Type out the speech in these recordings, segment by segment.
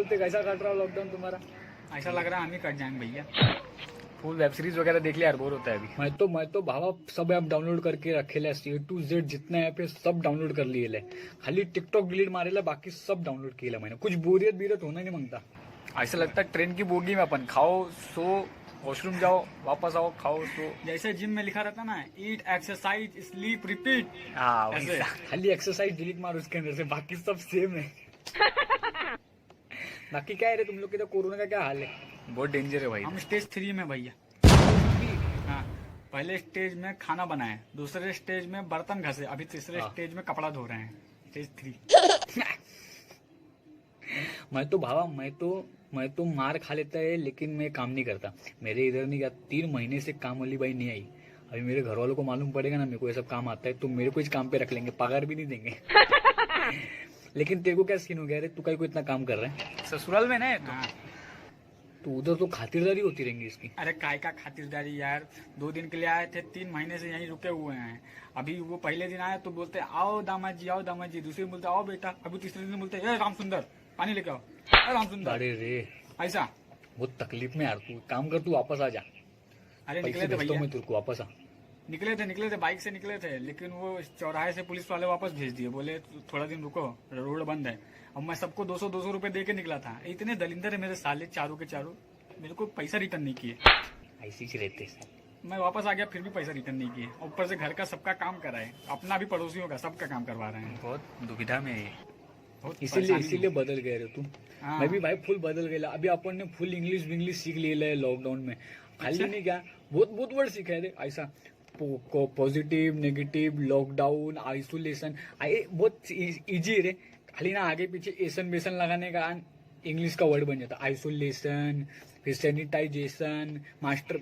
बोलते कैसा कट रहा लॉकडाउन तुम्हारा? ऐसा लग रहा है हम ही कट जाएंगे भैया। फुल वेब सीरीज वगैरह देख लिया यार, बोर होता है अभी। मैं तो भावा सब ऐप डाउनलोड करके रखेला, A to Z जितने ऐप है सब डाउनलोड कर लिए ले। खाली टिकटॉक डिलीट मारेला, बाकी सब डाउनलोड किया मैंने। कुछ बोरियत बीरत होना नहीं मांगता। ऐसा लगता है ट्रेन की बोगी में अपन खाओ सो वॉशरूम जाओ वापस आओ खाओ सो। जैसे जिम में लिखा रहता ना, ईट एक्सरसाइज स्लीप रिपीट। हाँ खाली एक्सरसाइज डिलीट मारो उसके अंदर से, बाकी सब सेम है। बाकी क्या है रे तुम लोग के तो कोरोना का क्या हाल है? बहुत डेंजर है भाई। हम स्टेज 3 में भैया। हाँ, पहले स्टेज में खाना बनाए, दूसरे स्टेज में बर्तन घसे, अभी तीसरे स्टेज में कपड़ा धो रहे हैं। स्टेज 3। मैं तो भावा मैं तो मार खा लेता है लेकिन मैं काम नहीं करता। मेरे इधर नहीं क्या 3 महीने से काम वाली बाई नहीं आई। अभी मेरे घर वालों को मालूम पड़ेगा ना मेरे को ये सब काम आता है तो मेरे को इस काम पे रख लेंगे, पगार भी नहीं देंगे। लेकिन तेरे को क्या सीन हो गया रे, तू कहीं को इतना काम कर रहा है? ससुराल में ना तो उधर तो खातिरदारी होती रहेंगी इसकी। अरे काय का खातिरदारी यार, 2 दिन के लिए आए थे, 3 महीने से यहीं रुके हुए हैं। अभी वो पहले दिन आए तो बोलते आओ दामाद जी आओ दामाद जी, दूसरे दिन बोलते आओ बेटा, अभी तीसरे दिन बोलते ए राम सुंदर पानी लेके आओ, राम सुंदर। अरे रे ऐसा बहुत तकलीफ में यार, तू काम कर, तू वापस आ जा। अरे निकले थे भैया, मैं तेरे को वापस आ। निकले थे बाइक से निकले थे, लेकिन वो चौराहे से पुलिस वाले वापस भेज दिए, बोले थोड़ा दिन रुको रोड बंद है। अब मैं सबको 200 रुपए दे के निकला था। इतने दलिंदर है मेरे साले चारों के चारों, मेरे को पैसा रिटर्न नहीं किए। ऐसे ही रहते। मैं वापस आ गया फिर भी पैसा रिटर्न नहीं किए, ऊपर से घर का सबका काम कराए, अपना भी पड़ोसियों का सबका काम करवा रहे हैं। बहुत दुविधा में है, इसीलिए इसीलिए बदल गए रे तुम। मैं भी भाई फुल बदल गया। अभी अपन ने फुल इंग्लिश सीख लिया है लॉकडाउन में। खाली नहीं क्या बहुत वर्ड सीखा है ऐसा, पॉजिटिव नेगेटिव लॉकडाउन आइसोलेशन, बहुत इजी रे। खाली ना आगे पीछे एसन बेसन लगाने का इंग्लिश का वर्ड बन जाता। आइसोलेशन फिर सैनिटाइजेशन मास्टर।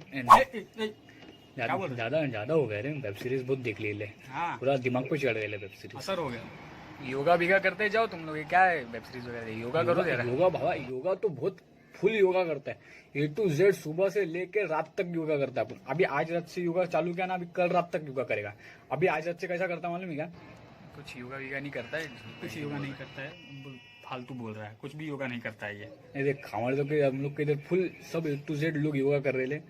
ज्यादा हो गया रे, वेब सीरीज बहुत देख ली ले। पूरा दिमाग पे चढ़ गया वेब सीरीज, असर हो गया। योगा भीगा करते जाओ तुम लोग, क्या है वेब सीरीज वगैरह? योगा करो यार। योगा भावा योगा तो बहुत फुल योगा करता है, A to Z सुबह से लेके रात तक योगा करता है अपन। अभी आज रात से योगा चालू किया ना, अभी कल रात तक योगा करेगा। अभी आज रात से कैसा करता मालूम है क्या? कुछ योगा नहीं करता है, कुछ योगा नहीं करता है, फालतू बोल रहा है, कुछ भी योगा नहीं करता है ये। नहीं देख हमारे लोग के, हम लोग के इधर फुल सब A to Z लोग योगा कर रहे हैं।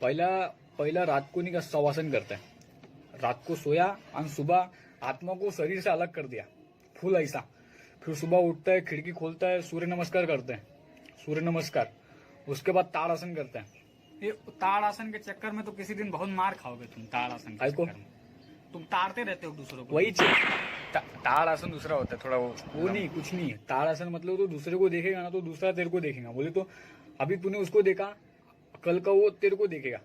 पहला रात को नहीं का शवासन करता है, रात को सोया और सुबह आत्मा को शरीर से अलग कर दिया फुल ऐसा। फिर सुबह उठता है, खिड़की खोलता है, सूर्य नमस्कार करते हैं, सूर्य नमस्कार। उसके बाद ताड़ आसन करते हैं। ये ताड़ आसन के चक्कर में तो किसी दिन बहुत मार खाओगे तुम। ताड़ आसन के चक्कर में तुम ताड़ते रहते हो दूसरों को। वही ताड़ आसन दूसरा होता है थोड़ा, वो नहीं कुछ नहीं है। ताड़ आसन मतलब तो दूसरे को देखेगा ना तो दूसरा तेरे को देखेगा। बोले तो अभी तूने उसको देखा, कल का वो तेरे को देखेगा,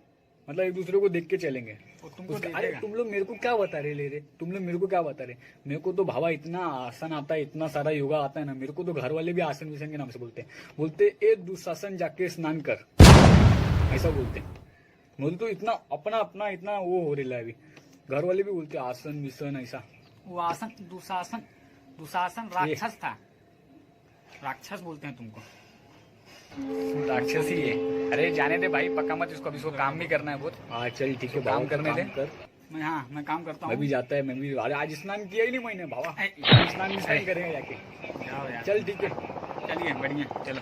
मतलब एक दूसरे को देख के चलेंगे। अरे तुम लोग मेरे को क्या बता रहे तुम लोग मेरे को क्या बता रहे? मेरे को तो भावा इतना आसन आता है, इतना सारा योगा आता है ना मेरे को तो घर वाले भी आसन विसन के नाम से बोलते ए दुशासन जाके स्नान कर, ऐसा बोलते। मुझे तो इतना अपना इतना वो हो रहा है अभी, घर वाले भी बोलते आसन विसन ऐसा। वो आसन दुशासन राक्षस था, राक्षस बोलते हैं तुमको। राक्षस ही है। अरे जाने दे भाई, पक्का मत इसको, अभी इसको काम भी करना है बहुत। हाँ चल ठीक है, काम करने दे। मैं काम करता हूँ। मैं भी जाता है, मैं भी। अरे आज स्नान किया ही नहीं मैंने भावा, स्नान करेंगे जाके। चल ठीक है, चलिए बढ़िया, चलो।